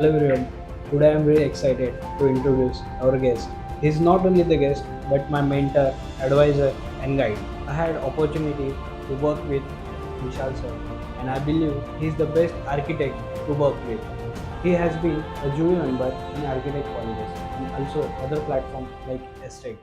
Hello everyone. Today I am very excited to introduce our guest. He is not only the guest but my mentor, advisor and guide. I had opportunity to work with Vishal sir and I believe he is the best architect to work with. He has been a jury member in architect colleges and also other platforms like Estate.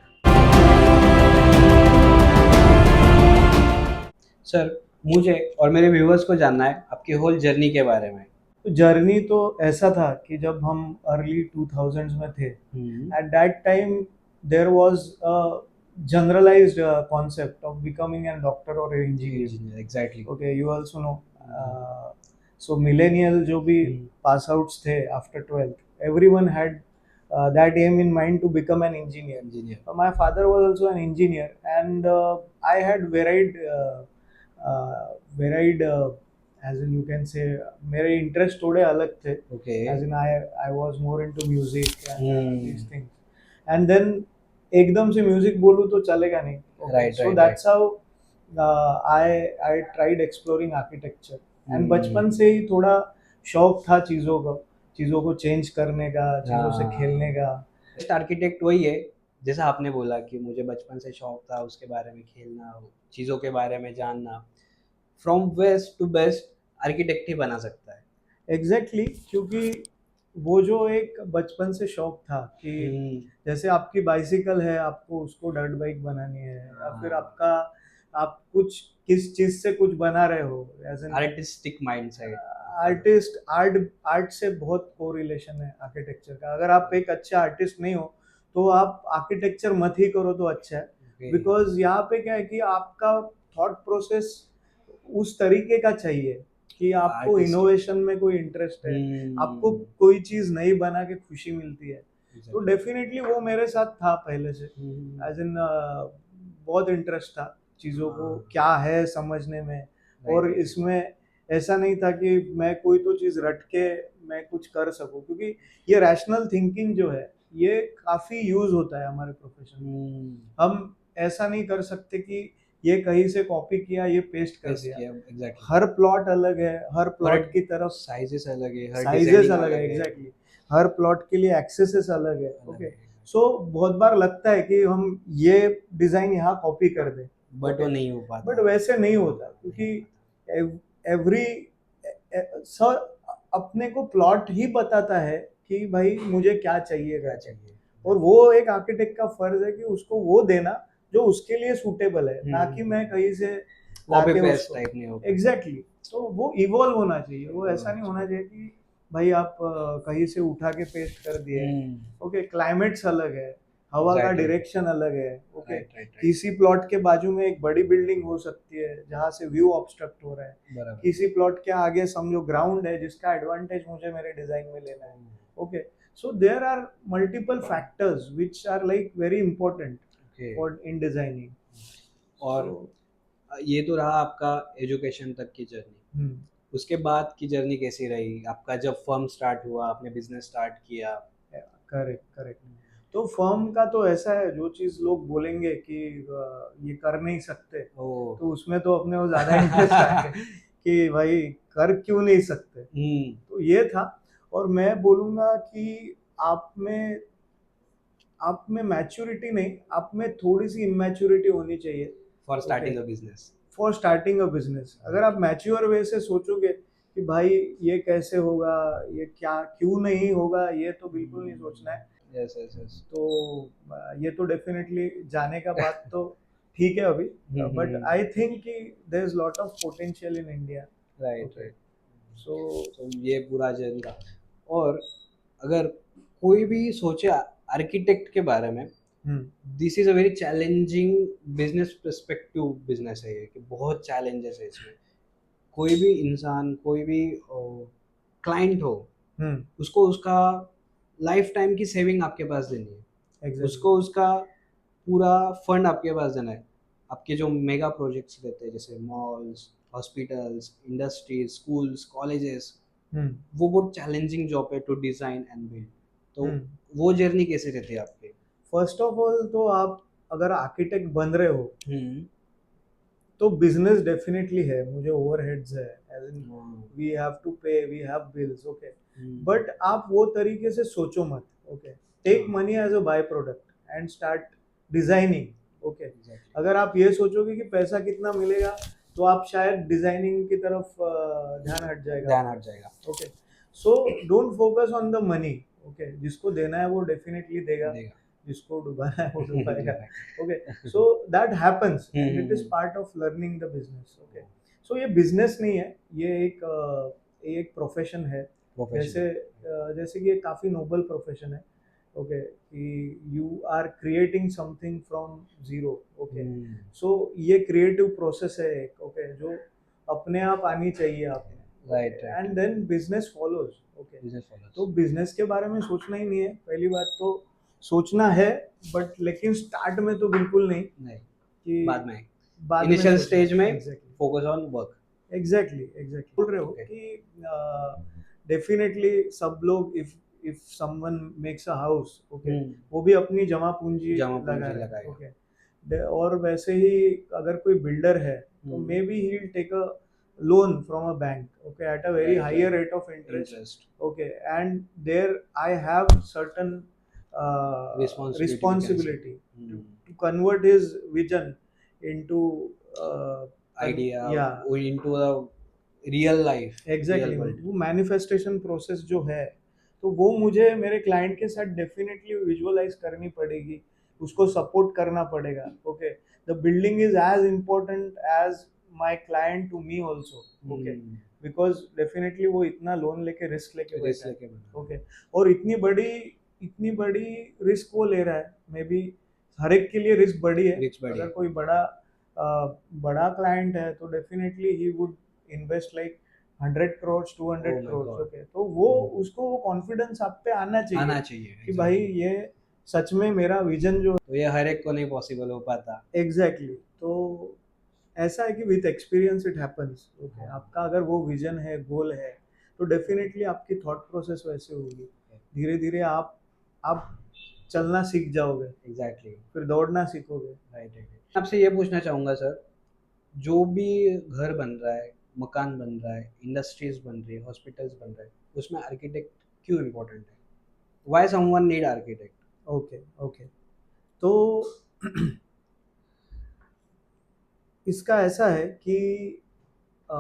Sir, मुझे और मेरे viewers को जानना है आपकी whole journey के बारे में। तो जर्नी तो ऐसा था कि जब हम अर्ली 2000s में थे, at that time there was a generalized concept of becoming a doctor or an engineer. Engineer exactly. Okay, you also know. So millennial जो भी pass outs थे after 12th, everyone had that aim in mind to become an engineer. Engineer My father was also an engineer, and I had varied as in you can say मेरे interest थोड़े अलग थे. Okay. As in I was more into music and these hmm. things. And then एकदम से music बोलूँ तो चलेगा नहीं. Right, So right, that's how I tried exploring architecture. And बचपन से ही थोड़ा शौक था चीज़ों को चेंज करने का, चीज़ों से खेलने का. बेस्ट आर्किटेक्ट वही है जैसा आपने बोला कि मुझे बचपन से शौक था उसके बारे में खेलना, चीज़ों के बारे में जानना। From waste to best architect ही बना सकता है। एग्जैक्टली क्योंकि वो जो एक बचपन से शौक था कि जैसे आपकी बाइसिकल है, आपको उसको डर्ट बाइक बनानी है, या फिर आपका आप कुछ किस चीज से कुछ बना रहे हो, as an artistic mindset. Art से बहुत कोरिलेशन है आर्किटेक्चर का. अगर आप एक अच्छा आर्टिस्ट नहीं हो तो आप आर्किटेक्चर मत ही करो तो अच्छा है. बिकॉज यहाँ पे क्या है कि आपका थॉट प्रोसेस उस तरीके का चाहिए कि आपको इनोवेशन में कोई इंटरेस्ट है, आपको कोई चीज नई बना के खुशी मिलती है. तो डेफिनेटली वो मेरे साथ था पहले से. एज इन बहुत इंटरेस्ट था चीज़ों को क्या है समझने में. और इसमें ऐसा नहीं था कि मैं कोई तो चीज़ रट के मैं कुछ कर सकूं, क्योंकि ये रैशनल थिंकिंग जो है ये काफ़ी यूज होता है हमारे प्रोफेशन में. हम ऐसा नहीं कर सकते कि ये कहीं से कॉपी किया, ये पेस्ट कर दिया. एग्जैक्टली। हर प्लॉट अलग है, हर प्लॉट की तरफ साइजेस अलग है, हर साइजेस डिजाइनिंग अलग है. अलग है। एग्जैक्टली. हर प्लॉट के लिए एक्सेसेस अलग है. ओके. सो बहुत बार लगता है कि हम ये डिजाइन यहाँ कॉपी कर दें, बट वो नहीं हो पाता। बट वैसे नहीं होता, क्योंकि एवरी सर अपने को प्लॉट ही बताता है कि भाई मुझे क्या चाहिए. और वो एक आर्किटेक्ट का फर्ज है कि उसको वो देना जो उसके लिए सूटेबल है, ना कि मैं कहीं से कॉपी पेस्ट टाइप नहीं होगा। एग्जैक्टली. तो वो इवॉल्व होना चाहिए. वो ऐसा नहीं होना चाहिए कि भाई आप कहीं से उठा के पेस्ट कर दिए. ओके. क्लाइमेट्स अलग है, हवा का डायरेक्शन अलग है. ओके. किसी प्लॉट के बाजू में एक बड़ी बिल्डिंग हो सकती है जहाँ से व्यू ऑब्स्ट्रक्ट हो रहा है. किसी प्लॉट के आगे समझो ग्राउंड है जिसका एडवांटेज मुझे मेरे डिजाइन में लेना है. Okay. So there are multiple factors which are like very important for in designing. और ये तो रहा आपका एजुकेशन तक की जर्नी। उसके बाद की जर्नी कैसी रही आपका? जब फर्म स्टार्ट हुआ, आपने बिजनेस स्टार्ट किया। Correct correct. तो फर्म का तो ऐसा है, जो चीज लोग बोलेंगे कि ये कर नहीं सकते, तो उसमें तो अपने को ज्यादा इंटरेस्ट आएगा कि भाई कर क्यों नहीं सकते. तो ये था. और मैं बोलूँगा कि आप में मैच्योरिटी नहीं, आप में थोड़ी सी इमेच्योरिटी होनी चाहिए for starting a business. For starting a business. अगर आप मैच्योर वे से सोचोगे कि भाई ये कैसे होगा, ये क्या क्यों नहीं होगा, ये तो बिल्कुल नहीं सोचना है. Yes yes yes. तो ये तो डेफिनेटली जाने का बात तो ठीक है अभी, बट आई थिंक कि there is lot of potential in India. Right right. So ये पूरा जर्नी था. और अगर कोई भी सोचे आर्किटेक्ट के बारे में, this is a very challenging business perspective business है ये, कि बहुत चैलेंजेस है इसमें. कोई भी इंसान, कोई भी क्लाइंट हो, उसको उसका लाइफ टाइम की सेविंग आपके पास देनी है. उसको उसका पूरा फंड आपके पास देना है. आपके जो मेगा प्रोजेक्ट्स रहते हैं जैसे malls, hospitals, industries, schools, colleges, वो बहुत चैलेंजिंग जॉब है टू डिजाइन एंड बिल्ड. तो वो जर्नी कैसे रहती है आपकी? फर्स्ट ऑफ ऑल तो आप अगर आर्किटेक्ट बन रहे हो तो बिजनेस डेफिनेटली है, मुझे ओवरहेड्स है एज इन हाँ, we have to pay, we have bills, okay, hmm, but आप वो तरीके से सोचो मत, ओके, टेक हाँ, money as a by product and start designing, okay. Exactly, अगर आप ये सोचोगे कि पैसा कितना मिलेगा, तो आप शायद डिजाइनिंग की तरफ ध्यान हट जाएगा ध्यान आपका, हट जाएगा, okay. So don't focus on the money, okay, जिसको देना है वो डेफिनेटली देगा, देगा, जिसको डुबाना है वो डुबाएगा, डुबाएगा, okay. So that happens and it is hmm, part of learning the business, okay. So ये बिजनेस नहीं है, ये एक प्रोफेशन है। प्रोफेशनल, जैसे कि ये काफी नोबल प्रोफेशन है, ओके, कि you are creating something from zero, okay. So ये क्रिएटिव प्रोसेस है एक, ओके, जो अपने आप आनी चाहिए आप में, okay, right, right, and then business follows, okay. Business तो फॉलोअर्स, बिजनेस के बारे में सोचना ही नहीं है, पहली बात तो सोचना है, बट लेकिन स्टार्ट में तो बिल्कुल नहीं, नहीं, बाद कि में, बाद में इनिशियल सोचना स्टेज है, में exactly, focus on work, exactly, exactly बोल रहे हो ओके, कि डेफिनेटली सब लोग, if someone makes a house, okay, hmm, वो भी अपनी जमा पूंजी जमा लगा पूंजी रहे हैं, लगाएगा, ओके। और वैसे ही अगर कोई बिल्डर है, तो maybe he will take a loan from a bank, okay, at a very right, higher right, rate of interest, interest, okay, and there I have certain responsibility we can say, responsibility to convert his vision into uh, idea yeah, into the real life, real exactly, world, वो manifestation process जो है, तो वो मुझे मेरे client के साथ definitely visualise करनी पड़ेगी, उसको सपोर्ट करना पड़ेगा, okay. The building is as important as my client to me also, okay, because definitely वो इतना लोन लेके रिस्क लेके रिस्क बैठा है, लेके बना, ओके। और इतनी बड़ी रिस्क वो ले रहा है, मे बी हर एक के लिए रिस्क बड़ी है। रिस्क बड़ी अगर है, कोई बड़ा क्लाइंट है, तो definitely he would invest like 100 crores, two oh hundred my crore god, okay, तो वो उसको वो कॉन्फिडेंस आप पे आना चाहिए आना चाहिए, कि भाई एग्जैक्टली, ये सच में मेरा विजन जो, तो ये हर एक को नहीं पॉसिबल हो पाता, एग्जैक्टली, तो ऐसा है कि with experience it happens, okay. हाँ, आपका अगर वो विजन है, गोल है, तो डेफिनेटली आपकी थॉट प्रोसेस वैसे होगी, धीरे धीरे आप चलना सीख जाओगे, एग्जैक्टली, फिर दौड़ना सीखोगे। Right, right. आपसे ये पूछना चाहूँगा सर, जो भी घर बन रहा है, मकान बन रहा है, इंडस्ट्रीज बन रही है, हॉस्पिटल्स बन रहे हैं, उसमें आर्किटेक्ट क्यों इम्पोर्टेंट है? Why someone need architect? Okay, okay, तो इसका ऐसा है कि अ,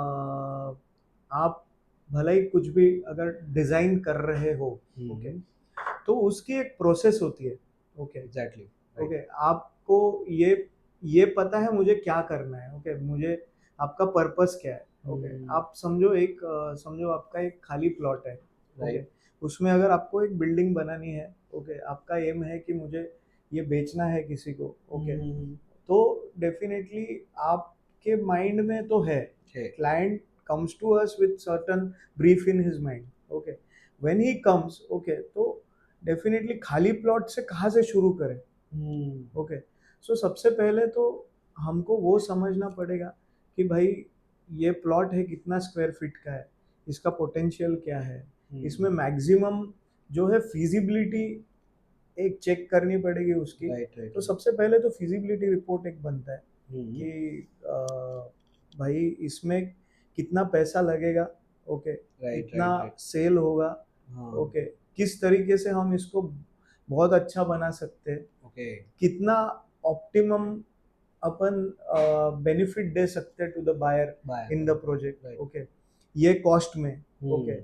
आप भले ही कुछ भी अगर डिजाइन कर रहे हो, ओके, तो उसकी एक प्रोसेस होती है, ओके, एग्जैक्टली, ओके। राइट, आपको ये पता है मुझे क्या करना है, ओके, मुझे आपका पर्पस क्या है, ओके। आप समझो आपका एक खाली प्लॉट है, ओके, राइट, उसमें अगर आपको एक बिल्डिंग बनानी है, ओके, आपका एम है कि मुझे ये बेचना है किसी को, ओके, तो डेफिनेटली आपके माइंड में तो है, है, client comes to us with certain brief in his mind, okay, when he comes, okay, तो डेफिनेटली खाली प्लॉट से कहाँ से शुरू करें, ओके। सो सबसे पहले तो हमको वो समझना पड़ेगा कि भाई ये प्लॉट है कितना स्क्वायर फीट का है, इसका पोटेंशियल क्या है, इसमें मैक्सिमम जो है फिजिबिलिटी एक चेक करनी पड़ेगी उसकी। राइट, राइट, तो सबसे पहले तो फिजिबिलिटी रिपोर्ट एक बनता है राइट, कि भाई इसमें कितना पैसा लगेगा, ओके, राइट, कितना राइट, सेल होगा, हाँ, ओके, किस तरीके से हम इसको बहुत अच्छा बना सकते हैं, ओके, कितना ऑप्टिमम अपन बेनिफिट दे सकते हैं to the buyer by, in the project, right, okay, ये कॉस्ट में, okay,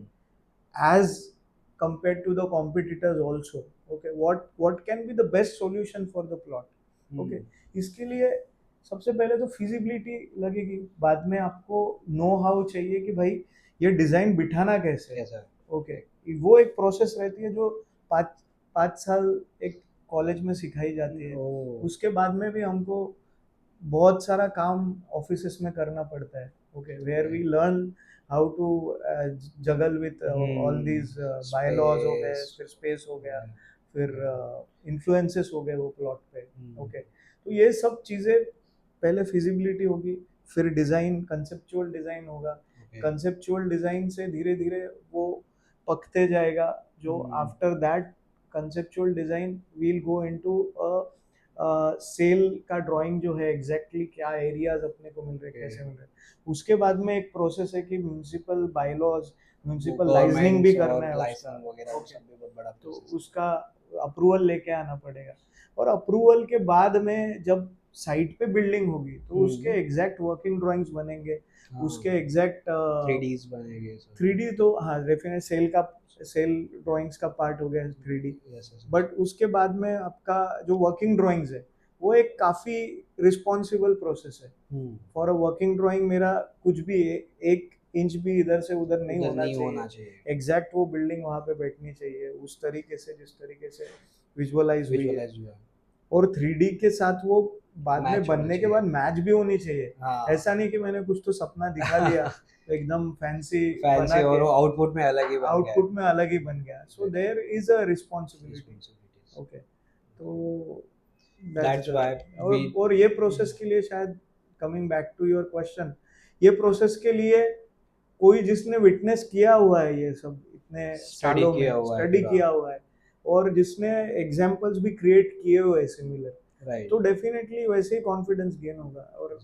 as compared to the competitors also, okay, what can be the best solution for the plot, okay। इसके लिए सबसे पहले तो फिजिबिलिटी लगेगी, बाद में आपको नो हाउ चाहिए कि भाई ये डिजाइन बिठाना कैसे है, कैसा, ओके। वो एक प्रोसेस रहती है जो 5 5 साल एक कॉलेज में सिखाई जाती है, ओ, उसके बाद में भी हमको बहुत सारा काम ऑफिसेस में करना पड़ता है, okay, where we learn how to juggle with all these bylaws हो गए, स्पेस, फिर स्पेस हो गया, फिर इन्फ्लुएंसेस हो गए वो प्लॉट पे, ओके। तो ये सब चीज़ें पहले फिजिबिलिटी होगी, फिर डिज़ाइन, कंसेप्चुअल डिज़ाइन होगा, कंसेप्चुअल डिज़ाइन से धीरे धीरे वो पकते जाएगा, जो after that conceptual design will go into sale का ड्राइंग जो है एग्जैक्टली क्या एरियाज अपने को मिल रहे हैं, कैसे मिल रहे हैं। उसके बाद में एक प्रोसेस है कि म्यूनिसिपल बाईलॉज, म्यूनिसिपल लाइजनिंग भी करना है उसका, ओके, तो उसका अप्रूवल लेके आना पड़ेगा। और अप्रूवल के बाद में जब साइट पे बिल्डिंग होगी तो उसके एग्जैक्ट वर्किंग ड्राइंग्स बनेंगे, उसके एग्जैक्ट 3Ds बनेंगे 3D तो हाँ डेफिनेट सेल ड्राइंग्स का पार्ट हो गया 3D। बट उसके बाद में आपका जो वर्किंग ड्राइंग्स है वो एक काफी रिस्पॉन्सिबल प्रोसेस है। फॉर अ वर्किंग ड्राइंग मेरा कुछ भी एक इंच भी इधर से उधर नहीं होना चाहिए, एग्जैक्ट वो बिल्डिंग वहां पे बैठनी चाहिए उस तरीके से जिस तरीके से विजुअलाइज हुई है। और 3D के साथ वो बाद में बनने के बाद मैच भी होनी चाहिए। ऐसा नहीं कि मैंने कुछ तो सपना दिखा लिया एकदम फैंसी बना और के आउटपुट में अलग ही बन गया। So there is a responsibility, okay. तो That's why और ये प्रोसेस के लिए शायद coming back to your question, ये प्रोसेस के लिए कोई जिसने विटनेस किया हुआ है ये सब इतने सालों में स्टडी किया हुआ है और जिसने एग्जांपल्स भी क्रिएट किए हुए हैं सिमिलर, तो डेफिनेटली वैसे ही कॉन्फिडेंस गेन होगा। और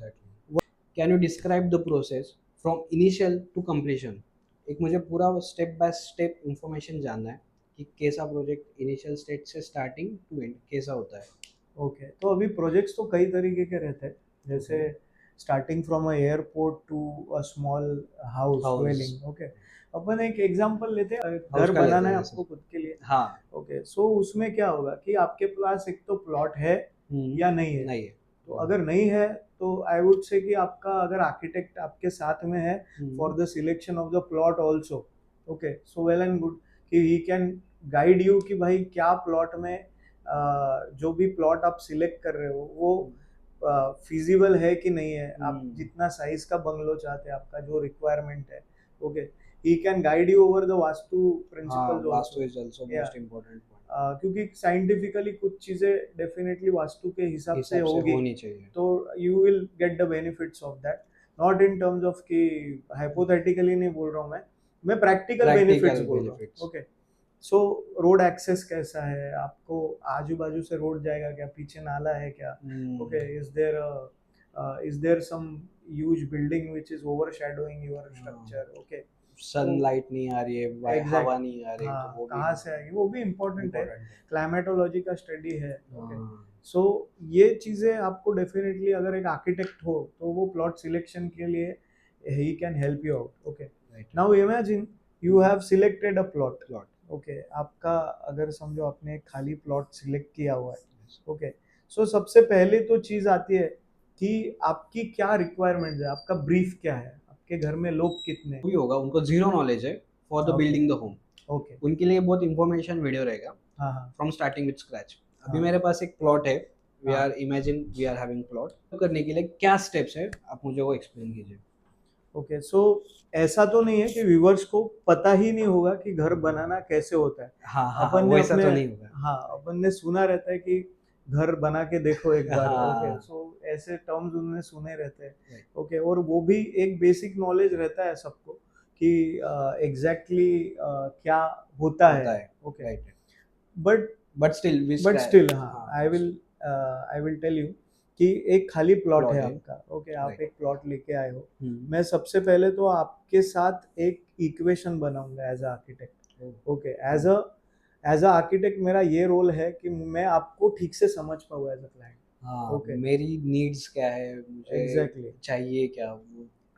can you describe the process from initial to completion? एक मुझे पूरा स्टेप बाय स्टेप इंफॉर्मेशन जानना है कि कैसा प्रोजेक्ट इनिशियल स्टेज से स्टार्टिंग टू एंड कैसा होता है। ओके, तो अभी प्रोजेक्ट्स तो कई तरीके के रहते हैं, जैसे starting from a airport to a small house dwelling. Okay, अपन एक एग्जांपल लेते हैं, घर बनाना है आपको खुद के लिए। हाँ, ओके, सो उसमें क्या होगा कि आपके पास एक तो प्लॉट है या नहीं है। तो अगर नहीं है तो आई वुड से कि आपका अगर आर्किटेक्ट आपके साथ में है for the selection of the plot also, okay, so well and good कि ही कैन गाइड यू कि भाई क्या प्लॉट में जो भी प्लॉट आप सिलेक्ट कर रहे हो वो फिजिबल है कि नहीं है, आप जितना साइज का बंगलो चाहते हैं, आपका जो रिक्वायरमेंट है, okay, he can guide you over the vastu principles. Vastu is also most important point, क्योंकि साइंटिफिकली कुछ चीजें डेफिनेटली वास्तु के हिसाब से होनी चाहिए, तो you will get the benefits of that, not in terms of कि हाइपोथेटिकली नहीं बोल रहा हूँ मैं प्रैक्टिकल बेनिफिट्स बोल रहा हूँ। ओके, सो रोड एक्सेस कैसा है, आपको आजू बाजू से रोड जाएगा क्या, पीछे नाला है क्या, okay, is there some huge building which is overshadowing your structure, okay, sunlight नहीं आ रही है, हवा नहीं आ रही, तो वो कहाँ से आएगी, वो भी इम्पोर्टेंट है, क्लाइमेटोलॉजी का स्टडी है। ओके, सो ये चीजें आपको डेफिनेटली अगर एक आर्किटेक्ट हो तो वो प्लॉट सिलेक्शन के लिए he can help you out. Okay, now imagine you have selected a plot, okay, आपका अगर समझो आपने एक खाली प्लॉट सिलेक्ट किया हुआ है, ओके, सो सबसे पहले तो चीज आती है कि आपकी क्या रिक्वायरमेंट है, आपका ब्रीफ क्या है, आपके घर में लोग कितने भी होगा, उनको जीरो नॉलेज है for the building the home, okay, उनके लिए बहुत इंफॉर्मेशन वीडियो रहेगा फ्रॉम स्टार्टिंग विद स्क्रैच। अभी मेरे पास एक प्लॉट है, वी आर हैविंग प्लॉट, करने के लिए क्या स्टेप्स है आप मुझे वो एक्सप्लेन कीजिए। ओके, सो ऐसा तो नहीं है कि व्यूअर्स को पता ही नहीं होगा कि घर बनाना कैसे होता है। अपन ने वैसा तो नहीं होगा। अपन ने सुना रहता है कि घर बना के देखो एक बार। ओके, सो ऐसे टर्म्स उन्होंने सुने रहते हैं। ओके, और वो भी एक बेसिक नॉलेज रहता है सबको कि एग्जैक्टली क्या होता है। ओके, बट स्टिल हाँ, आई विल टेल यू कि एक खाली प्लॉट है आपका। ओके, आप एक प्लॉट लेके आए हो, मैं सबसे पहले तो आपके साथ एक इक्वेशन बनाऊंगा as a architect. Okay, as a architect मेरा ये रोल है कि मैं आपको ठीक से समझ पाऊँ एज अ क्लाइंट। ओके, मेरी नीड्स क्या है, मुझे एग्जैक्टली चाहिए क्या,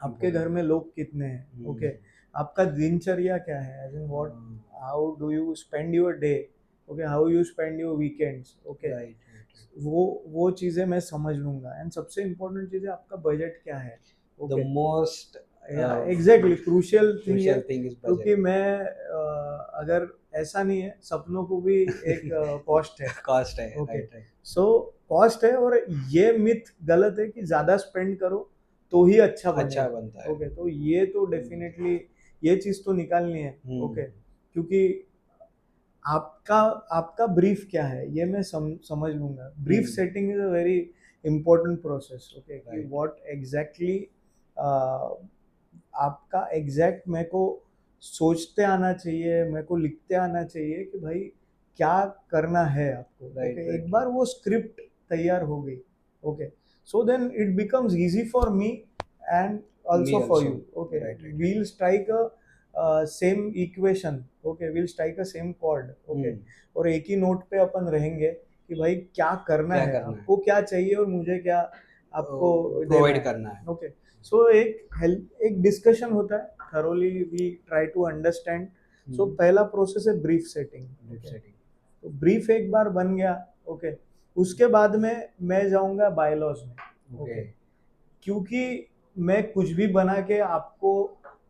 आपके घर में लोग कितने हैं, ओके, आपका दिनचर्या क्या है, as in what, how do you spend your day, okay, how you spend your weekends. Okay, वो चीजें मैं समझ लूंगा। एंड सबसे इम्पोर्टेंट चीज है आपका बजट क्या है। The most exactly crucial thing है, इज क्योंकि मैं अगर ऐसा नहीं है, सपनों को भी एक कॉस्ट है। कॉस्ट है, ओके, सो कॉस्ट है, और ये मिथ गलत है कि ज्यादा स्पेंड करो तो ही अच्छा बनता है। ओके, तो ये तो डेफिनेटली ये चीज तो निकालनी है। ओके, क्योंकि आपका ब्रीफ क्या है ये मैं समझ लूंगा। Brief setting is a very important process. Okay, कि व्हाट एग्जैक्टली आपका एग्जैक्ट मेरे को सोचते आना चाहिए, मेरे को लिखते आना चाहिए कि भाई क्या करना है आपको। ओके, एक बार वो स्क्रिप्ट तैयार हो गई, okay, so then it becomes easy for me and Me also for also. you, okay, Right. we'll strike a same equation, okay, we'll strike a same chord, okay, और एक ही नोट पे अपन रहेंगे कि भाई क्या करना है, आपको क्या चाहिए और मुझे क्या आपको प्रोवाइड करना है, ओके, सो एक डिस्कशन होता है, thoroughly we try to understand, so पहला प्रोसेस है ब्रीफ सेटिंग, तो ब्रीफ एक बार बन गया, ओके, उसके बाद में मैं जाऊंगा बायलॉज में, ओके, क्योंकि मैं कुछ भी बना के आपको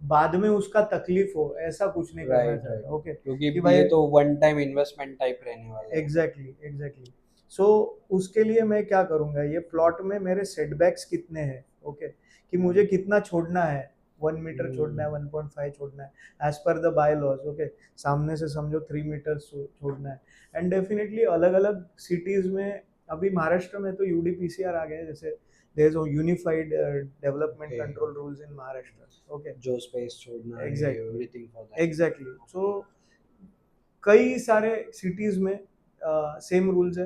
बाद में उसका तकलीफ हो ऐसा कुछ नहीं करना चाहता, ओके, क्योंकि कि भाई ये तो वन टाइम इन्वेस्टमेंट टाइप रहने वाला है। एग्जैक्टली सो उसके लिए मैं क्या करूंगा, ये प्लॉट में मेरे सेटबैक्स कितने हैं, ओके, कि मुझे कितना छोड़ना है, 1 मीटर छोड़ना है, 1.5 छोड़ना है as per the by laws, okay, सामने से समझो 3 मीटर छोड़ना है, एंड डेफिनेटली अलग अलग सिटीज में, अभी महाराष्ट्र में तो यूडीपीसीआर आ गए, जैसे there is a unified development control rules in Maharashtra, okay, जो स्पेस छोड़ना है, everything for that, exactly, so कई सारे सिटीज में सेम रूल्स है,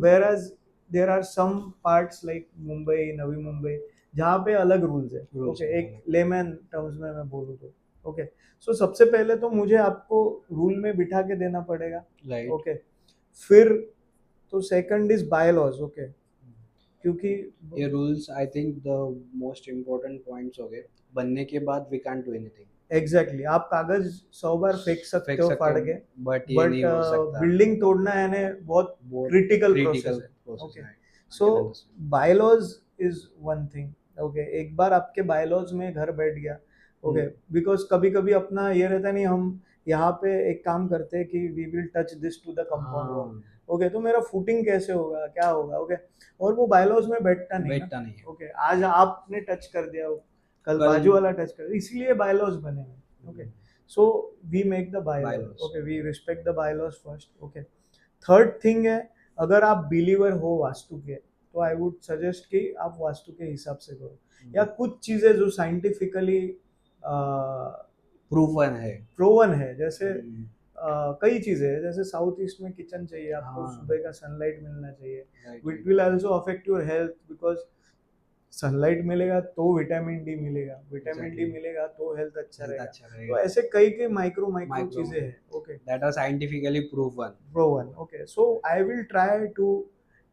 where as there are some parts like Mumbai, Navi Mumbai, जहाँ पे अलग रूल्स है, ओके, एक लेमैन टर्म्स में मैं बोलूँ तो, ओके, सो सबसे पहले तो मुझे आपको रूल में बिठा के देना पड़ेगा, ओके, फिर तो सेकंड इज बायलॉज, ओके, क्योंकि ये rules I think the most important points हो गए, बनने के बाद we can't do anything, exactly, आप कागज 100 बार फेंक सकते हो फाड़ के, बट ये नहीं हो सकता, बिल्डिंग तोड़ना यानी बहुत क्रिटिकल प्रोसेस है, okay, so bylaws is one thing, okay, एक बार आपके बायलॉज में घर बैठ गया, ओके, बिकॉज कभी कभी अपना ये रहता नहीं, हम यहाँ पे एक काम करते हैं कि we will touch this to the compound wall, okay, तो मेरा फुटिंग कैसे होगा, क्या होगा, ओके, और वो बायलॉज में बैठता नहीं, ओके, आज आपने टच कर दिया, कल बाजू वाला टच कर, इसीलिए बायलॉज बने हैं, okay, so we make the bylaws, okay, we respect the bylaws first, okay, third thing है, अगर आप बिलीवर हो वास्तु के, तो आई वुड सजेस्ट कि आप वास्तु के हिसाब से करो, या कुछ चीजें जो साइंटिफिकली प्रूवन है, जैसे कई चीजें हैं, जैसे साउथ ईस्ट में किचन चाहिए आपको, सुबह का सनलाइट मिलना चाहिए, it will also affect your health, because sunlight मिलेगा तो विटामिन डी मिलेगा, विटामिन डी मिलेगा तो हेल्थ अच्छा रहेगा, तो ऐसे कई माइक्रो चीजें हैं, okay, that are scientifically proven, okay, so I will try to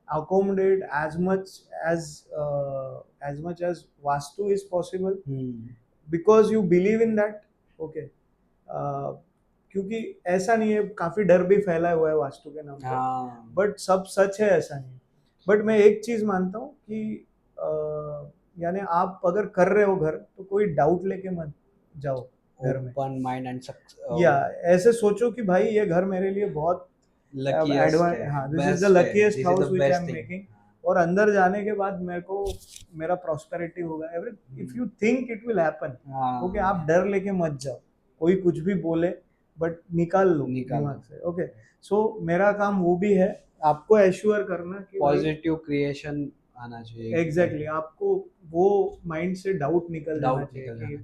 accommodate as much as vastu is possible, because you believe in that, okay, क्योंकि ऐसा नहीं है, काफी डर भी फैला हुआ है वास्तु के नाम पे, बट सब सच है ऐसा नहीं, बट मैं एक चीज मानता हूँ कि यानी आप अगर कर रहे हो घर, तो कोई डाउट लेके मत जाओ घर में, ओपन माइंड एंड या ऐसे सोचो कि भाई ये घर मेरे लिए बहुत this is the luckiest house which I am making, और अंदर जाने के बाद मेरे को मेरा प्रॉस्पेरिटी होगा, if you think it will happen, okay, आप डर लेके मत जाओ, कोई कुछ भी बोले बट निकाल लो दिमाग से, ओके, सो मेरा काम वो भी है, आपको एश्योर करना कि पॉजिटिव क्रिएशन आना चाहिए, एग्जैक्टली, आपको वो माइंड से डाउट निकल जाना चाहिए,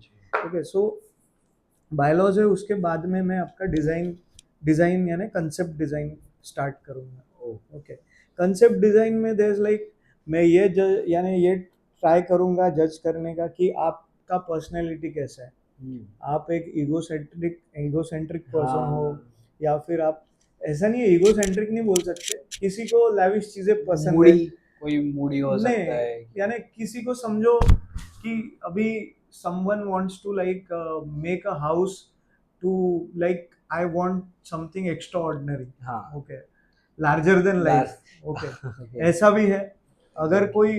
ओके, सो बायलॉज है, उसके बाद में मैं आपका डिजाइन यानी कंसेप्ट डिजाइन स्टार्ट करूंगा, ओके, कंसेप्ट डिजाइन में देयर इज लाइक, मैं यानी ये ट्राई करूंगा जज करने का कि आपका पर्सनैलिटी कैसा है, आप एक ईगोसेंट्रिक पर्सन हो, या फिर आप, ऐसा नहीं है ईगोसेंट्रिक नहीं बोल सकते, किसी को लैविश चीजें पसंद है, कोई मूडी हो सकता है, यानी किसी को समझो कि अभी someone wants to like make a house to like I want something extraordinary, okay, larger than life, okay, ऐसा भी है, अगर कोई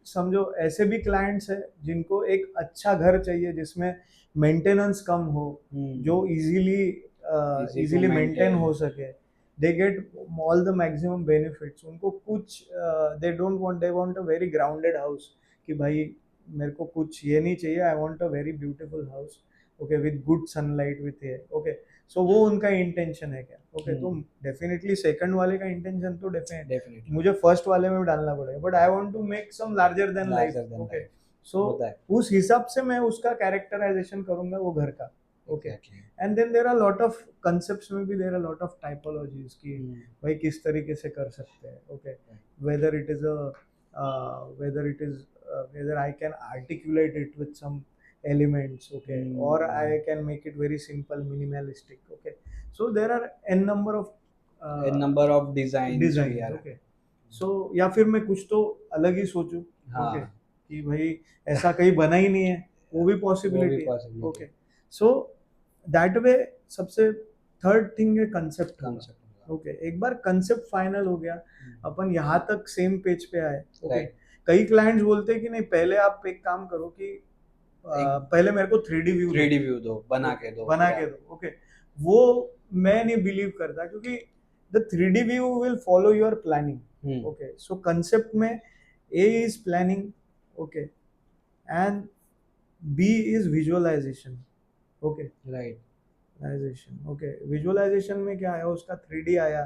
समझो ऐसे भी क्लाइंट्स है जिनको एक अच्छा घर चाहिए जिसमें मेंटेनेंस कम हो, जो इजीली मेंटेन हो सके, they get all the maximum benefits, उनको कुछ they want a very grounded house, कि भाई मेरे को कुछ ये नहीं चाहिए, I want a very beautiful house, okay, with good sunlight with air, okay, so वो उनका इंटेंशन है क्या, ओके, तो डेफिनेटली सेकंड वाले का इंटेंशन तो डेफिनेटली मुझे फर्स्ट वाले में भी डालना पड़ेगा, but I want to make some larger than life, okay, so उस हिसाब से मैं उसका कैरेक्टराइजेशन करूंगा वो घर का, okay and then there are lot of concepts में भी there are lot of typologies की भाई किस तरीके से कर सकते हैं okay whether it is whether I can articulate it with some elements okay or I can make it very simple minimalistic okay so there are n number of design okay so या फिर मैं कुछ तो अलग ही सोचूं हाँ okay कि भाई ऐसा कहीं बना ही नहीं है वो भी पॉसिबिलिटी है ओके सो दैट वे सबसे थर्ड थिंग है कंसेप्ट ओके एक बार कंसेप्ट फाइनल हो गया अपन यहाँ तक सेम पेज पे आए ओके कई क्लाइंट्स बोलते हैं कि नहीं पहले आप एक काम करो कि पहले मेरे को 3D व्यू दो बना के दो ओके वो मैं नहीं बिलीव करता क्योंकि the 3D view will follow your planning okay so concept में A is planning okay and B is visualization okay right okay visualization में क्या आया उसका 3D आया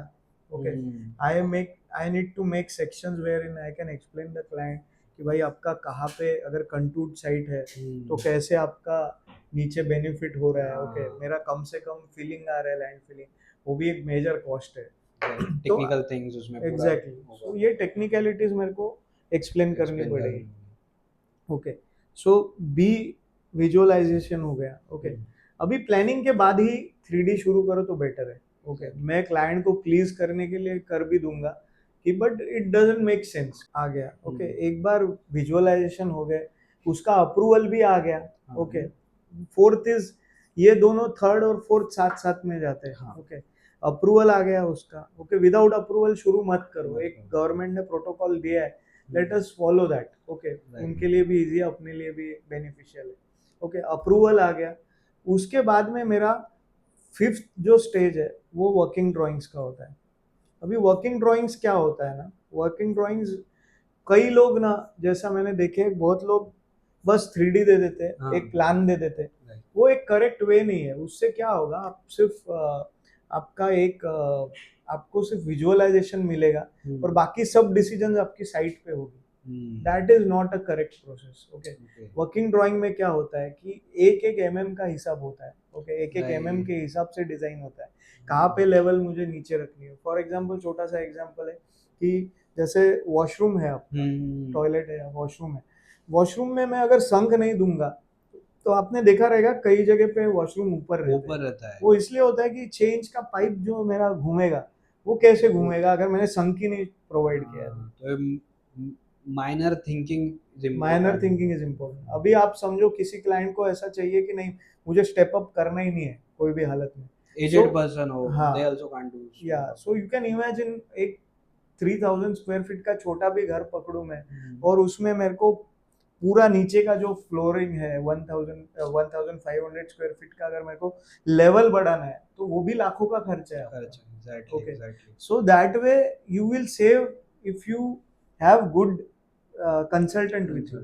okay I need to make sections wherein I can explain the client कि भाई आपका कहाँ पे अगर कंटूर्ड साइट है तो कैसे आपका नीचे बेनिफिट हो रहा है ओके मेरा कम से कम फीलिंग आ रहा है लैंड फीलिंग वो भी एक मेजर कॉस्ट है टेक्निकल थिंग्स उसमें एग्जैक्टली सो ये टेक्निकलिटीज मेरे को एक्सप्लेन करनी पड़ेगी ओके सो बी विजुअलाइजेशन हो गया ओके अभी प्लानिंग के बाद ही 3D शुरू करो तो बेटर है ओके मैं क्लाइंट को प्लीज करने के लिए कर भी दूंगा कि but it doesn't make sense आ गया ओके एक बार विजुअलाइजेशन हो गए उसका अप्रूवल भी आ गया ओके फोर्थ इज ये दोनों थर्ड और फोर्थ साथ साथ में जाते हैं ओके अप्रूवल आ गया उसका ओके विदाउट अप्रूवल शुरू मत करो एक गवर्नमेंट ने प्रोटोकॉल दिया है let us follow that okay उनके लिए भी इजी है अपने लिए भी बेनिफिशियल है ओके अप्रूवल आ गया उसके बाद में मेरा फिफ्थ जो स्टेज है वो वर्किंग ड्राइंग्स का होता है अभी वर्किंग ड्राइंग्स क्या होता है ना वर्किंग ड्राइंग्स कई लोग ना जैसा मैंने देखे बहुत लोग बस 3D दे देते हैं एक प्लान दे देते हैं वो एक करेक्ट वे नहीं है उससे क्या होगा आप सिर्फ आपका एक आपको सिर्फ विजुअलाइजेशन मिलेगा और बाकी सब डिसीजन आपकी साइट पे होगी that is not a correct process okay working drawing में क्या होता है कि एक एक mm का हिसाब होता है ओके एक एक mm के हिसाब से डिजाइन होता है कहाँ पे लेवल मुझे नीचे रखनी है फॉर एग्जांपल छोटा सा एग्जांपल है कि जैसे वॉशरूम है आपका टॉयलेट है वॉशरूम है वॉशरूम में मैं अगर संक नहीं दूंगा तो आपने देखा रहेगा कई जगह पे वॉशरूम ऊपर रहता है वो इसलिए होता है कि 6 इंच का पाइप जो मेरा घूमेगा वो कैसे घूमेगा अगर मैंने संक ही नहीं प्रोवाइड किया तो माइनर थिंकिंग इज इम्पोर्टेंट अभी आप समझो किसी क्लाइंट को ऐसा चाहिए कि नहीं मुझे स्टेप अप करना ही नहीं है कोई भी हालत में एजेड पर्सन हो दे आल्सो कांट डू या सो यू कैन इमेजिन एक 3000 स्क्वायर फीट का छोटा भी घर पकड़ूं मैं और उसमें मेरे को पूरा नीचे का जो फ्लोरिंग है 1500 स्क्वायर फीट का अगर मेरे को लेवल बढ़ाना है तो वो भी लाखों का खर्चा है exactly so that way you will save if you have good consultant with you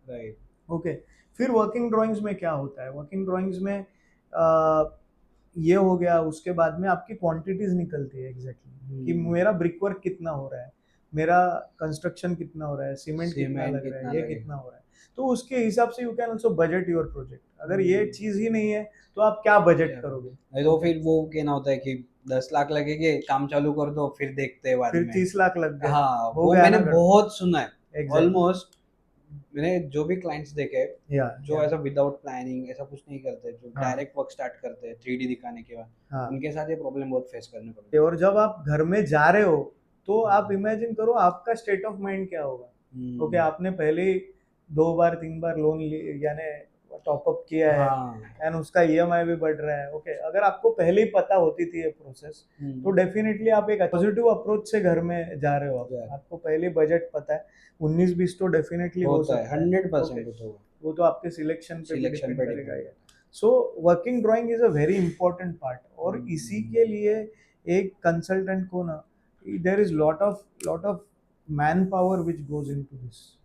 right okay फिर वर्किंग ड्राइंग्स में क्या होता है वर्किंग ड्राइंग्स में ये हो गया उसके बाद में आपकी क्वांटिटीज निकलती है एग्जैक्टली कि मेरा ब्रिक वर्क कितना हो रहा है मेरा कंस्ट्रक्शन कितना हो रहा है सीमेंट कितना लग रहा है ये कितना हो रहा है तो उसके हिसाब से you can also budget your project अगर ये चीज ही नहीं है तो आप क्या बजट करोगे तो फिर वो कहना होता है कि 10 लाख लगेंगे काम चालू कर दो फिर देखते हैं बाद में फिर 30 लाख लग गए हाँ वो मैंने बहुत सुना है ऑलमोस्ट मैंने जो भी क्लाइंट्स देखे जो ऐसा विदाउट प्लानिंग ऐसा कुछ नहीं करते जो डायरेक्ट वर्क स्टार्ट करते हैं 3D दिखाने के बाद उनके साथ ये प्रॉब्लम बहुत फेस करने पड़ती है और जब आप घर में जा रहे हो तो आप इमेजिन करो आपका स्टेट ऑफ माइंड क्या होगा ओके आपने पहले 2 बार 3 बार लोन यानी टॉप अप किया है एंड उसका ईएमआई भी बढ़ रहा है ओके अगर आपको पहले ही पता होती थी ये प्रोसेस तो डेफिनेटली आप एक पॉजिटिव अप्रोच से घर में जा रहे हो आपको पहले बजट पता है 19-20 तो डेफिनेटली हो सकता है 100% वो तो आपके सिलेक्शन पे डिपेंड करेगा so working drawing is a very important part और इसी के लिए एक कंसल्टेंट को ना there is lot of manpower which goes into this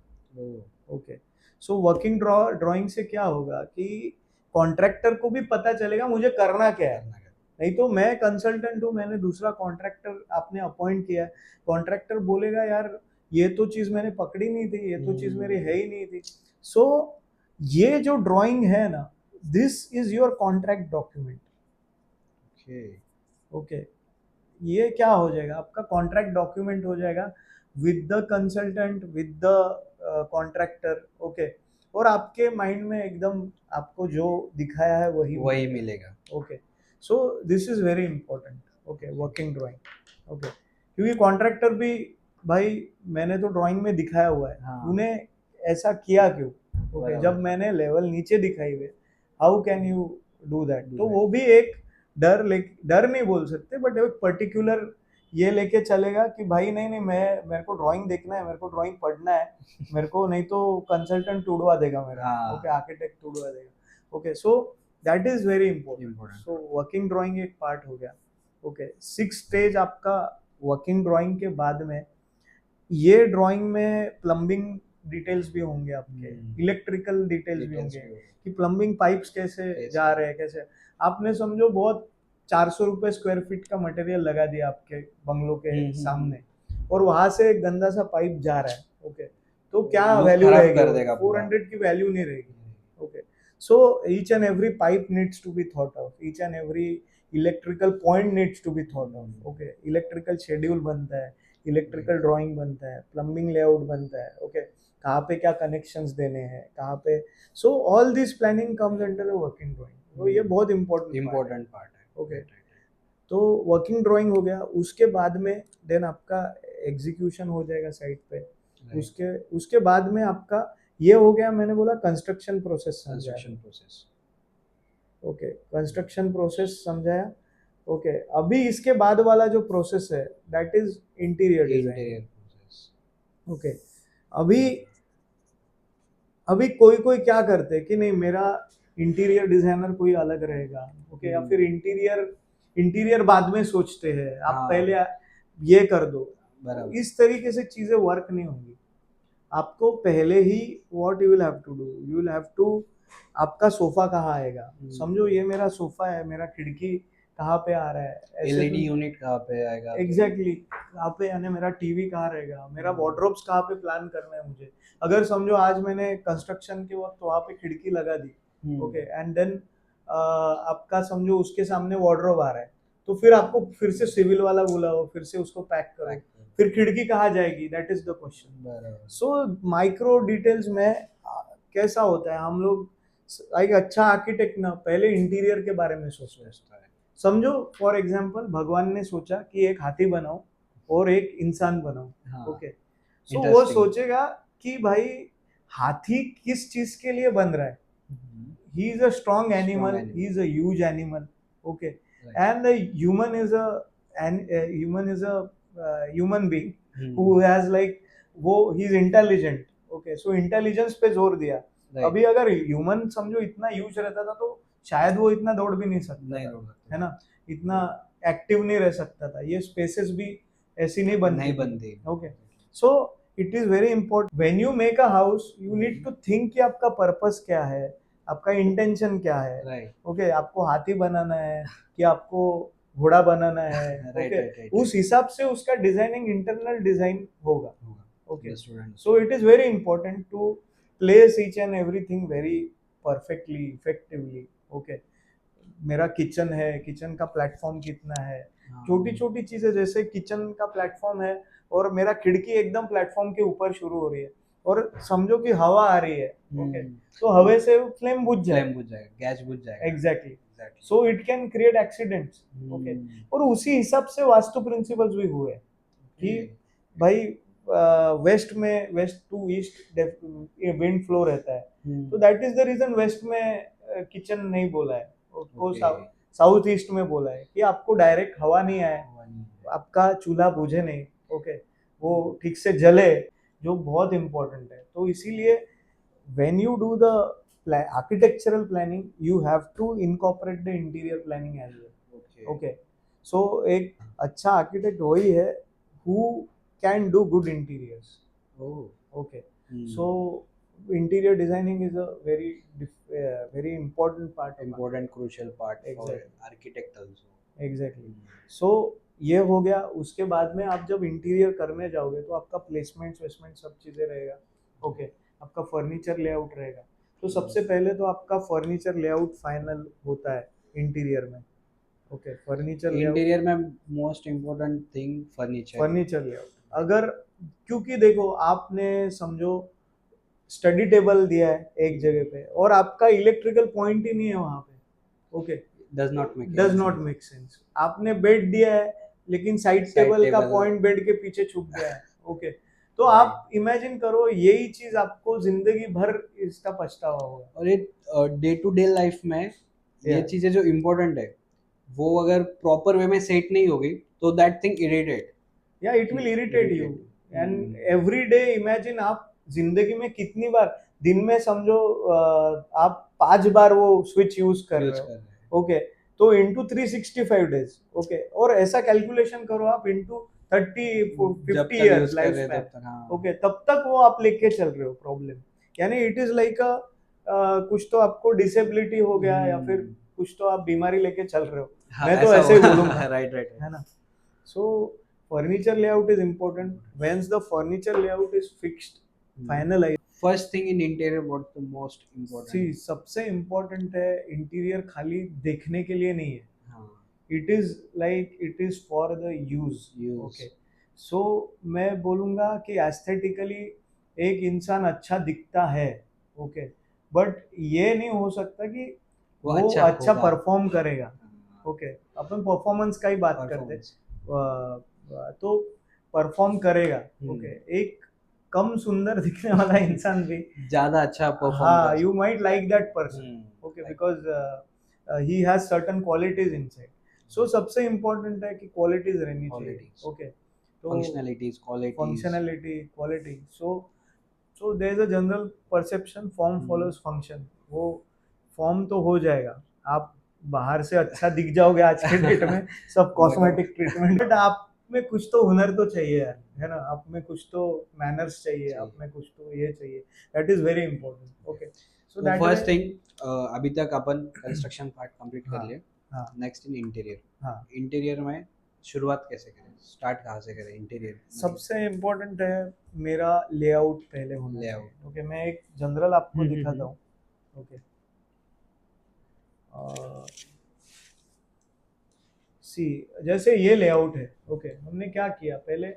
okay so working drawing से क्या होगा कि कॉन्ट्रैक्टर को भी पता चलेगा मुझे करना क्या है नहीं तो मैं कंसल्टेंट हूँ मैंने दूसरा कॉन्ट्रैक्टर आपने अपॉइंट किया है कॉन्ट्रैक्टर बोलेगा यार ये तो चीज मैंने पकड़ी नहीं थी ये तो चीज मेरी है ही नहीं थी सो ये जो ड्राइंग है ना this is your contract document. Okay. Okay, ये क्या हो जाएगा, आपका कॉन्ट्रैक्ट डॉक्यूमेंट हो जाएगा with the consultant, with the contractor. Okay, और आपके माइंड में एकदम आपको जो दिखाया है वही वही मिलेगा। Okay, so this is very important. Okay, working drawing. Okay, क्योंकि कॉन्ट्रैक्टर भी, भाई मैंने तो ड्राइंग में दिखाया हुआ है, हाँ। तूने ऐसा किया क्यों? ओके, बराबर। जब मैंने लेवल नीचे दिखाई हुए, how can you do that? Do तो that. वो भी एक डर नहीं बोल सकते, बट एक पर्टिकुलर ये लेके चलेगा कि भाई नहीं नहीं, मेरे को ड्राइंग देखना है, मेरे को ड्राइंग पढ़ना है, मेरे को नहीं तो कंसल्टेंट उड़वा देगा मेरा। हाँ। ओके, आर्किटेक्ट उड़वा देगा। Okay, so that is very important. So working drawing एक पार्ट हो गया। ओके, 6 स्टेज आपका वर्किंग ड्राइंग के बाद में, ये ड्राइंग में प्लम्बिंग डिटेल्स भी होंगे आपके, इलेक्ट्रिकल डिटेल्स भी होंगे कि प्लम्बिंग पाइप्स कैसे जा रहे हैं, कैसे। आपने समझो बहुत 400 रुपए स्क्वायर फीट का मटेरियल लगा दिया आपके बंगलो के सामने, और वहां से एक गंदा सा पाइप जा रहा है। ओके, तो क्या वैल्यू रहेगी? 400 की वैल्यू नहीं रहेगी। Okay, so each and every pipe needs to be thought of, each and every electrical point needs to be thought of. Okay, electrical schedule बनता है, इलेक्ट्रिकल ड्राइंग बनता है, प्लम्बिंग लेआउट बनता है। ओके, कहाँ पे क्या कनेक्शंस देने हैं, कहाँ पे, so all this planning comes under the working drawing. तो ये बहुत इंपॉर्टेंट पार्ट है। ओके, तो वर्किंग ड्राइंग हो गया, उसके बाद में देन आपका एग्जीक्यूशन हो जाएगा साइट पे। उसके बाद में आपका ये हो गया, मैंने बोला construction process okay, construction process समझाया। ओके, अभी इसके बाद वाला जो प्रोसेस है that is interior design. Okay, अभी अभी कोई क्या करते हैं कि नहीं, मेरा इंटीरियर डिजाइनर कोई अलग रहेगा। ओके, या फिर इंटीरियर बाद में सोचते हैं, आप पहले ये कर दो। इस तरीके से चीजें वर्क नहीं होंगी। आपको पहले ही what you will have to do, you will have to, आपका सोफा कहाँ आएगा, समझो ये मेरा सोफा है, मेरा खिड़की कहाँ पे आ रहा है, एलईडी यूनिट कहाँ पे आएगा, एग्जैक्टली कहाँ पे आने, मेरा टीवी कहाँ रहेगा, मेरा वार्डरोब्स कहाँ पे प्लान करना है मुझे। अगर समझो आज मैंने कंस्ट्रक्शन के वक्त वहाँ पे खिड़की लगा दी, ओके, एंड देन आपका समझो उसके सामने वार्डरोब आ रहा है, तो फिर आपको फिर से सिविल वाला बुलाओ, फिर से उसको पैक करो, फिर खिड़की कहाँ जाएगी, that is the question. So micro details में कैसा होता है, हम लोग एक अच्छा आर्किटेक्ट ना पहले इंटीरियर के बारे में सोचता है। समझो फॉर एग्जांपल भगवान ने सोचा कि एक हाथी बनाओ और एक इंसान बनाओ। ओके, सो वो सोचेगा कि भाई हाथी किस चीज के लिए बन रहा है, he is a strong animal, he is a huge animal. Okay, and the human is a human being who has like, वो he is intelligent. Okay, so intelligence पे जोर दिया। अभी अगर ह्यूमन समझो इतना ह्यूज रहता था तो शायद वो इतना दौड़ भी नहीं सकता, है ना, इतना एक्टिव नहीं रह सकता था, ये स्पेसेस भी ऐसी नहीं बनती। Okay, so it is very important when you make a house, you need to think कि आपका पर्पस क्या है, आपका इंटेंशन क्या है। ओके, आपको हाथी बनाना है कि आपको घोड़ा बनाना है, ओके, उस हिसाब से उसका डिजाइनिंग, इंटरनल डिजाइन होगा। Okay, so it is very important to place each and everything very perfectly, effectively. Okay, मेरा किचन है, किचन का प्लेटफॉर्म कितना है, छोटी छोटी चीजें, जैसे किचन का प्लेटफॉर्म है और मेरा खिड़की एकदम प्लेटफॉर्म के ऊपर शुरू हो रही है और समझो कि हवा आ रही है, ओके, तो हवा से फ्लेम बुझ जाएगा, गैस बुझ जाएगा। Exactly, so it can create accidents. Okay, और उसी हिसाब से वास्तु प्रिंसिपल्स भी हुए कि भाई वेस्ट में, west to east wind flow रहता है, तो that is the reason west में किचन नहीं बोला है, उसको साउथ ईस्ट में बोला है कि आपको डायरेक्ट हवा नहीं आए, आपका चूल्हा बुझे नहीं, ओके, वो ठीक से जले, जो बहुत इंपॉर्टेंट है। तो इसीलिए when you do the architectural planning, you have to incorporate the interior planning as well. Okay, so एक अच्छा आर्किटेक्ट वही है who can do good interiors. Okay, so interior designing is a very important part, crucial part for architect also. Exactly. So ये हो गया। उसके बाद में आप जब इंटीरियर करने जाओगे तो आपका प्लेसमेंट वेसमेंट सब चीजें रहेगा। ओके, आपका फर्नीचर लेआउट रहेगा। तो सबसे पहले तो आपका फर्नीचर लेआउट फाइनल होता है इंटीरियर में। ओके, फर्नीचर लेआउट, इंटीरियर में most important thing furniture. Furniture layout अगर, क्योंकि देखो आपने समझो स्टडी टेबल दिया है एक जगह पे और आपका इलेक्ट्रिकल पॉइंट ही नहीं है वहां पे, okay, does not make does not make sense. आपने बेड दिया है लेकिन साइड टेबल का पॉइंट बेड के पीछे छुप गया है, ओके, तो आप इमेजिन करो यही चीज आपको जिंदगी भर इसका पछतावा होगा। और ये डे टू डे लाइफ में ये Yeah. चीजें जो इम्पोर्टेंट है वो अगर प्रॉपर वे में सेट नहीं होगी तो दैट थिंग इरिटेट। या it will irritate you and every day imagine आप जिंदगी में कितनी बार, दिन में समझो आप 5 बार वो स्विच यूज कर रहे हो, ओके, तो इंटू 365 डेज, ओके, और ऐसा कैलकुलेशन करो आप into 30-50 years life span, okay, तब तक वो आप लेके चल रहे हो प्रॉब्लम, यानी इट इज लाइक अ कुछ तो आपको डिसेबिलिटी हो गया या फिर कुछ तो आप बीमारी लेके चल रहे हो। मैं तो ऐसे ही बोलूंगा, राइट राइट है ना। सो furniture layout is important. Once the furniture layout is fixed, finalized, first thing in interior what the most important. see सबसे इम्पोर्टेंट है इंटीरियर खाली देखने के लिए नहीं है, हाँ it is like it is for the use, okay. So मैं बोलूंगा कि एस्थेटिकली एक इंसान अच्छा दिखता है, ओके, बट ये नहीं हो सकता कि वो अच्छा परफॉर्म करेगा, ओके, अपन परफॉर्मेंस का ही बात करते हैं, तो परफॉर्म करेगा, ओके, एक कम सुंदर दिखने वाला इंसान भी ज्यादा अच्छा परफॉर्म हाँ, you might like that person, okay, because he has certain qualities inside. So सबसे इम्पोर्टेंट है कि क्वालिटीज रहनी चाहिए, ओके, तो functionality quality. So there is a general perception form follows function, वो फॉर्म तो हो जाएगा, आप बाहर से अच्छा दिख जाओगे आज के डेट में सब कॉस्मेटिक ट्रीटमेंट, बट आप में कुछ तो हुनर तो चाहिए यार, है ना, आप में कुछ तो मैनर्स चाहिए, आप में कुछ तो ये चाहिए, that is very important, okay. So that first thing अभी तक अपन कंस्ट्रक्शन पार्ट कंप्लीट कर लिए, हाँ, नेक्स्ट इन इंटीरियर। हाँ, इंटीरियर में शुरुआत कैसे करें, स्टार्ट कहाँ से करें इंटीरियर? सबसे इम्पोर्टेंट है मेरा लेआउट पहले होना चाहिए, ओके, मैं एक जनरल आपको दिखाता हूँ, ओके, सी जैसे ये लेआउट है, ओके, हमने क्या किया पहले